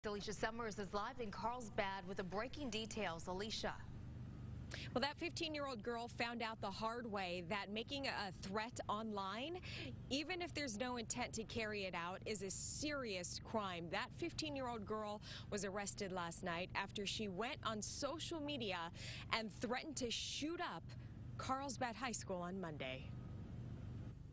Alicia Summers is live in Carlsbad with the breaking details. Alicia. Well, that 15-year-old girl found out the hard way that making a threat online, even if there's no intent to carry it out, is a serious crime. That 15-year-old girl was arrested last night after she went on social media and threatened to shoot up Carlsbad High School on Monday.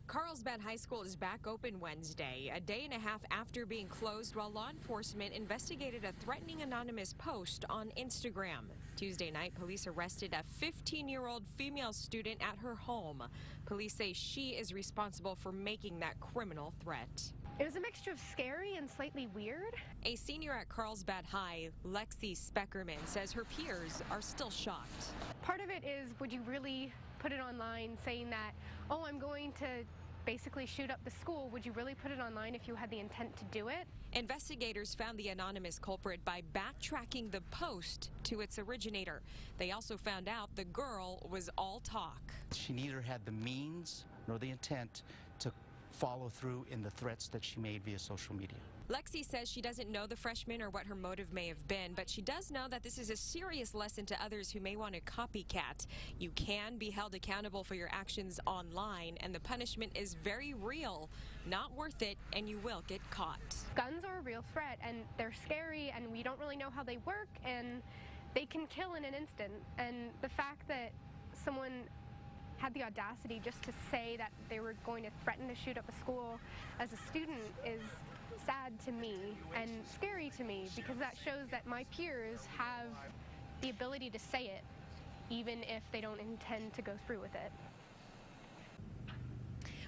Carlsbad High School is back open Wednesday, a day and a half after being closed while law enforcement investigated a threatening anonymous post on Instagram. Tuesday night, police arrested a 15-year-old female student at her home. Police say she is responsible for making that criminal threat. It was a mixture of scary and slightly weird. A senior at Carlsbad High, Lexi Speckerman, says her peers are still shocked. Part of it is, would you really put it online saying that, oh, I'm going to basically shoot up the school? Would you really put it online if you had the intent to do it? Investigators found the anonymous culprit by backtracking the post to its originator. They also found out the girl was all talk. She neither had the means nor the intent to follow through in the threats that she made via social media. Lexi says she doesn't know the freshman or what her motive may have been, but she does know that this is a serious lesson to others who may want to copycat. You can be held accountable for your actions online, and the punishment is very real, not worth it, and you will get caught. Guns are a real threat, and they're scary, and we don't really know how they work, and they can kill in an instant. And the fact that someone had the audacity just to say that they were going to threaten to shoot up a school as a student is sad to me and scary to me, because that shows that my peers have the ability to say it even if they don't intend to go through with it.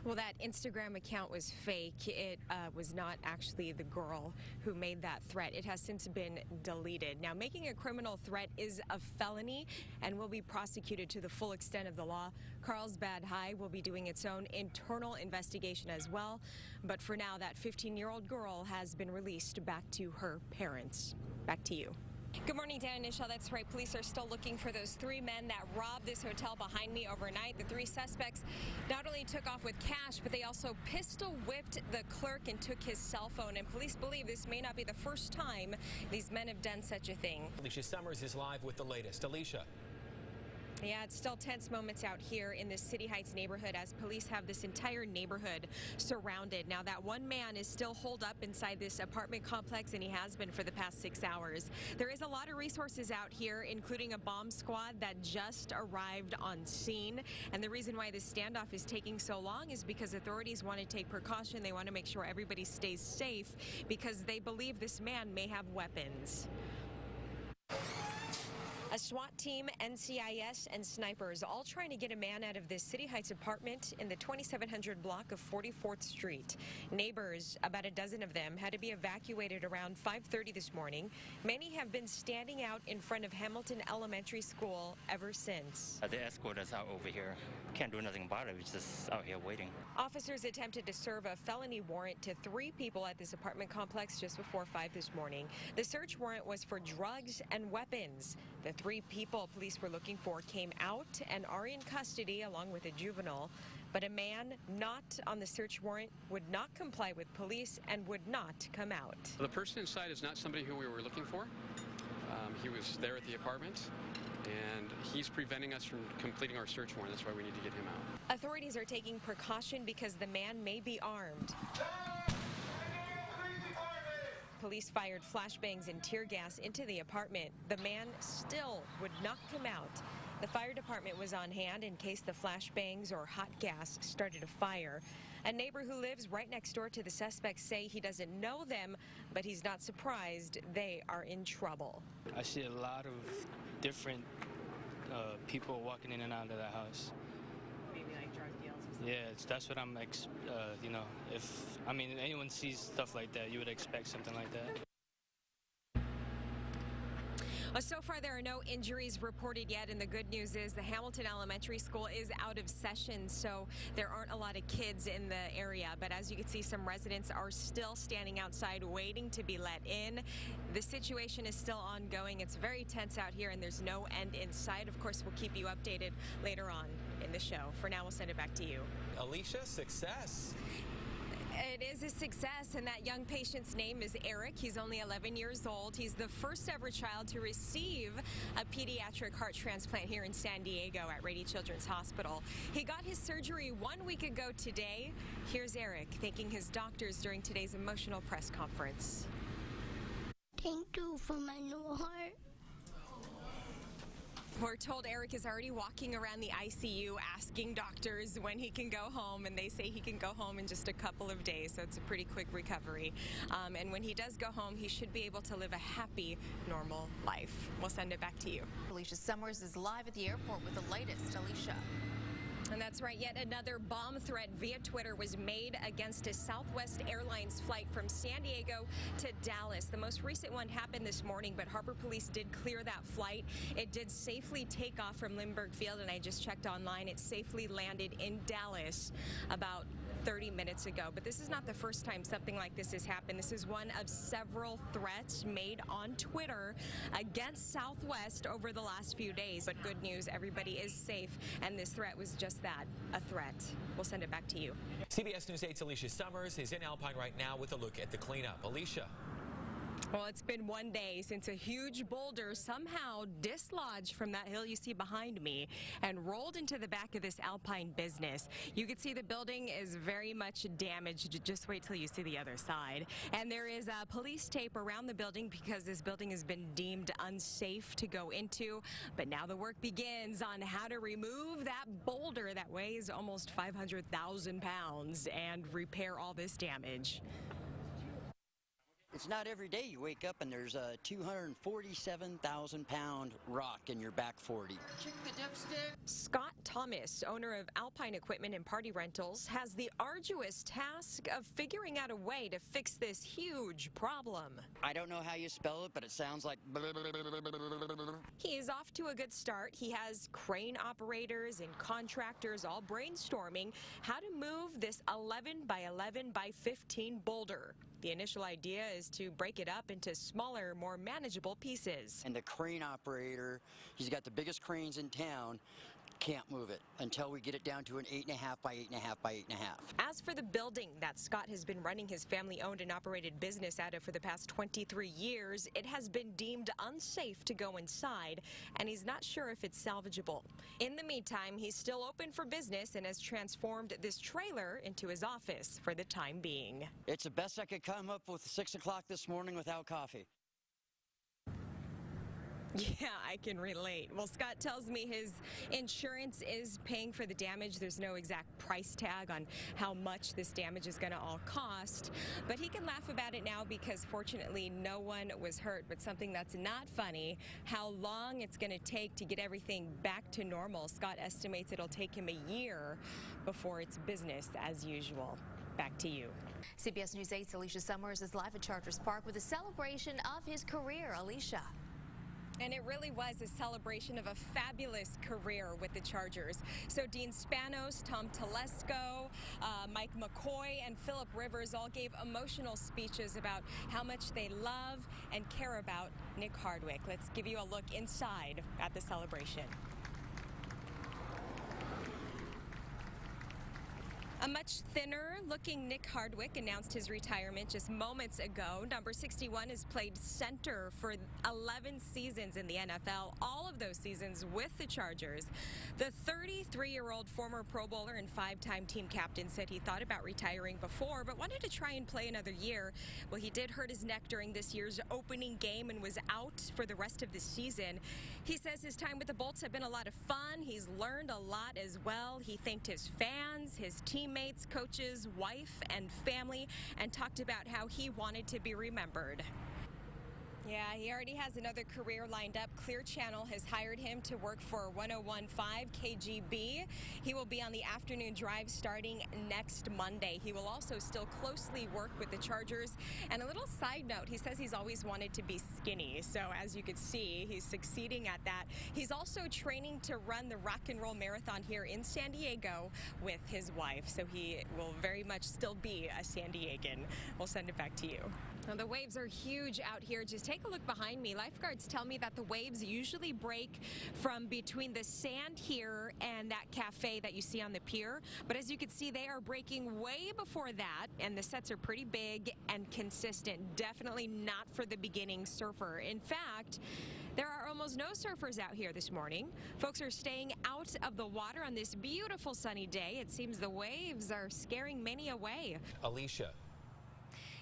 Well, that Instagram account was fake. It was not actually the girl who made that threat. It has since been deleted. Now, making a criminal threat is a felony and will be prosecuted to the full extent of the law. Carlsbad High will be doing its own internal investigation as well. But for now, that 15-year-old girl has been released back to her parents. Back to you. Good morning, Dan and Michelle. That's right. Police are still looking for those three men that robbed this hotel behind me overnight. The three suspects not only took off with cash, but they also pistol whipped the clerk and took his cell phone. And police believe this may not be the first time these men have done such a thing. Alicia Summers is live with the latest. Alicia. Yeah, it's still tense moments out here in the City Heights neighborhood as police have this entire neighborhood surrounded. Now, that one man is still holed up inside this apartment complex, and he has been for the past 6 hours. There is a lot of resources out here, including a bomb squad that just arrived on scene. And the reason why this standoff is taking so long is because authorities want to take precaution. They want to make sure everybody stays safe because they believe this man may have weapons. A SWAT team, NCIS, and snipers all trying to get a man out of this City Heights apartment in the 2700 block of 44th Street. Neighbors, about a dozen of them, had to be evacuated around 5:30 this morning. Many have been standing out in front of Hamilton Elementary School ever since. They escort us out over here. Can't do nothing about it. We're just out here waiting. Officers attempted to serve a felony warrant to 3 people at this apartment complex just before 5 this morning. The search warrant was for drugs and weapons. The 3 people police were looking for came out and are in custody along with a juvenile, but a man not on the search warrant would not comply with police and would not come out. The person inside is not somebody who we were looking for. He was there at the apartment, and he's preventing us from completing our search warrant. That's why we need to get him out. Authorities are taking precaution because the man may be armed. Police fired flashbangs and tear gas into the apartment. The man still would not come out. The fire department was on hand in case the flashbangs or hot gas started a fire. A neighbor who lives right next door to the suspects say he doesn't know them, but he's not surprised they are in trouble. I see a lot of different people walking in and out of the house. Maybe like drug deals or something? Yeah, that's what I'm, you know, if anyone sees stuff like that, you would expect something like that. So far, there are no injuries reported yet, and the good news is the Hamilton Elementary School is out of session, so there aren't a lot of kids in the area. But as you can see, some residents are still standing outside waiting to be let in. The situation is still ongoing. It's very tense out here, and there's no end in sight. Of course, we'll keep you updated later on in the show. For now, we'll send it back to you. Alicia, success. It is a success, and that young patient's name is Eric. He's only 11 years old. He's the first ever child to receive a pediatric heart transplant here in San Diego at Rady Children's Hospital. He got his surgery 1 week ago today. Here's Eric thanking his doctors during today's emotional press conference. Thank you for my new heart. We're told Eric is already walking around the ICU asking doctors when he can go home, and they say he can go home in just a couple of days, so it's a pretty quick recovery. And when he does go home, he should be able to live a happy, normal life. We'll send it back to you. Alicia Summers is live at the airport with the latest. Alicia. And that's right, yet another bomb threat via Twitter was made against a Southwest Airlines flight from San Diego to Dallas. The most recent one happened this morning, but Harbor Police did clear that flight. It did safely take off from Lindbergh Field, and I just checked online. It safely landed in Dallas about 30 minutes ago. But this is not the first time something like this has happened. This is one of several threats made on Twitter against Southwest over the last few days. But good news, everybody is safe, and this threat was just that, a threat. We'll send it back to you. CBS News 8's Alicia Summers is in Alpine right now with a look at the cleanup. Alicia. Well, it's been 1 day since a huge boulder somehow dislodged from that hill you see behind me and rolled into the back of this Alpine business. You can see the building is very much damaged. Just wait till you see the other side. And there is police tape around the building because this building has been deemed unsafe to go into. But now the work begins on how to remove that boulder that weighs almost 500,000 pounds and repair all this damage. It's not every day you wake up and there's a 247,000-pound rock in your back 40. Scott Thomas, owner of Alpine Equipment and Party Rentals, has the arduous task of figuring out a way to fix this huge problem. I don't know how you spell it, but it sounds like... He is off to a good start. He has crane operators and contractors all brainstorming how to move this 11 by 11 by 15 boulder. The initial idea is to break it up into smaller, more manageable pieces. And the crane operator, he's got the biggest cranes in town, can't move it until we get it down to an 8.5 by 8.5 by 8.5. As for the building that Scott has been running his family-owned and operated business out of for the past 23 years, it has been deemed unsafe to go inside, and he's not sure if it's salvageable. In the meantime, he's still open for business and has transformed this trailer into his office for the time being. It's the best I could come up with 6 o'clock this morning without coffee. Yeah, I can relate. Well, Scott tells me his insurance is paying for the damage. There's no exact price tag on how much this damage is going to all cost, but he can laugh about it now because fortunately no one was hurt. But something that's not funny, how long it's going to take to get everything back to normal. Scott estimates it'll take him a year before it's business as usual. Back to you. CBS News 8's Alicia Summers is live at Chargers Park with a celebration of his career. Alicia. And it really was a celebration of a fabulous career with the Chargers. So Dean Spanos, Tom Telesco, Mike McCoy, and Phillip Rivers all gave emotional speeches about how much they love and care about Nick Hardwick. Let's give you a look inside at the celebration. A much thinner-looking Nick Hardwick announced his retirement just moments ago. Number 61 has played center for 11 seasons in the NFL, all of those seasons with the Chargers. The 33-year-old former Pro Bowler and 5-time team captain said he thought about retiring before, but wanted to try and play another year. Well, he did hurt his neck during this year's opening game and was out for the rest of the season. He says his time with the Bolts have been a lot of fun. He's learned a lot as well. He thanked his fans, his teammates, coaches, wife, and family, and talked about how he wanted to be remembered. Yeah, he already has another career lined up. Clear Channel has hired him to work for 101.5 KGB. He will be on the afternoon drive starting next Monday. He will also still closely work with the Chargers. And a little side note, he says he's always wanted to be skinny. So as you can see, he's succeeding at that. He's also training to run the Rock and Roll Marathon here in San Diego with his wife. So he will very much still be a San Diegan. We'll send it back to you. Now, the waves are huge out here. Just take a look behind me. Lifeguards tell me that the waves usually break from between the sand here and that cafe that you see on the pier. But as you can see, they are breaking way before that, and the sets are pretty big and consistent. Definitely not for the beginning surfer. In fact, there are almost no surfers out here this morning. Folks are staying out of the water on this beautiful sunny day. It seems the waves are scaring many away. Alicia.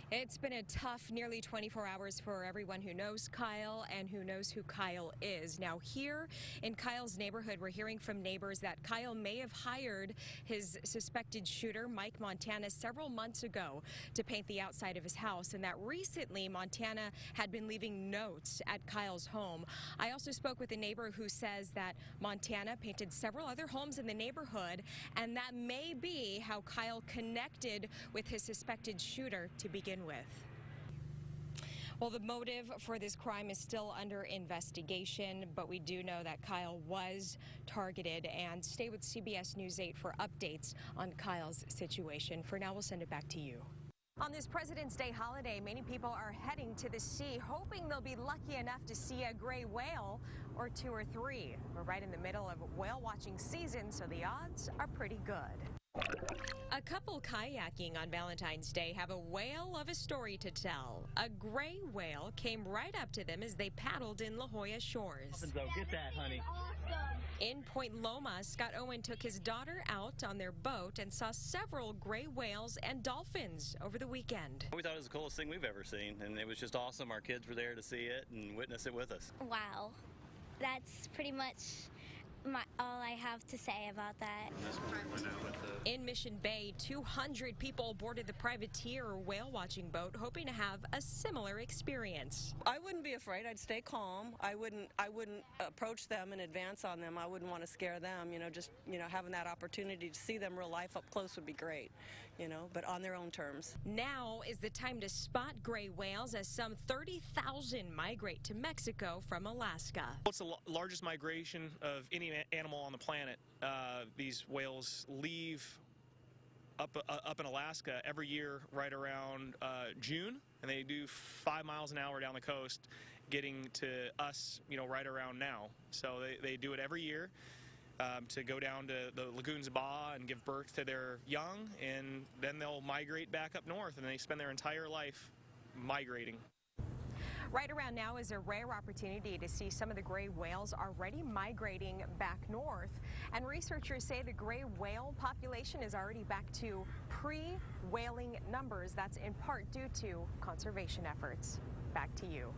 It's been a tough nearly 24 hours for everyone who knows Kyle and who knows who Kyle is. Now, here in Kyle's neighborhood, we're hearing from neighbors that Kyle may have hired his suspected shooter, Mike Montana, several months ago to paint the outside of his house, and that recently Montana had been leaving notes at Kyle's home. I also spoke with a neighbor who says that Montana painted several other homes in the neighborhood, and that may be how Kyle connected with his suspected shooter to begin with. Well, the motive for this crime is still under investigation, but we do know that Kyle was targeted. And stay with CBS News 8 for updates on Kyle's situation. For now, we'll send it back to you. On this President's Day holiday, many people are heading to the sea, hoping they'll be lucky enough to see a gray whale or 2 or 3. We're right in the middle of whale watching season, so the odds are pretty good. A couple kayaking on Valentine's Day have a whale of a story to tell. A gray whale came right up to them as they paddled in La Jolla shores. Get that, honey. In Point Loma, Scott Owen took his daughter out on their boat and saw several gray whales and dolphins over the weekend. We thought it was the coolest thing we've ever seen, and it was just awesome. Our kids were there to see it and witness it with us. Wow. That's pretty much all I have to say about that. In Mission Bay, 200 people boarded the privateer whale watching boat, hoping to have a similar experience. I wouldn't be afraid. I'd stay calm. I wouldn't approach them and advance on them. I wouldn't want to scare them. Just having that opportunity to see them real life up close would be great. But on their own terms. Now is the time to spot gray whales as some 30,000 migrate to Mexico from Alaska. It's the largest migration of any animal on the planet. These whales leave up in Alaska every year right around June, and they do 5 miles an hour down the coast, getting to us, right around now. So they do it every year. To go down to the lagoons of Baja and give birth to their young, and then they'll migrate back up north, and they spend their entire life migrating. Right around now is a rare opportunity to see some of the gray whales already migrating back north. And researchers say the gray whale population is already back to pre-whaling numbers. That's in part due to conservation efforts. Back to you.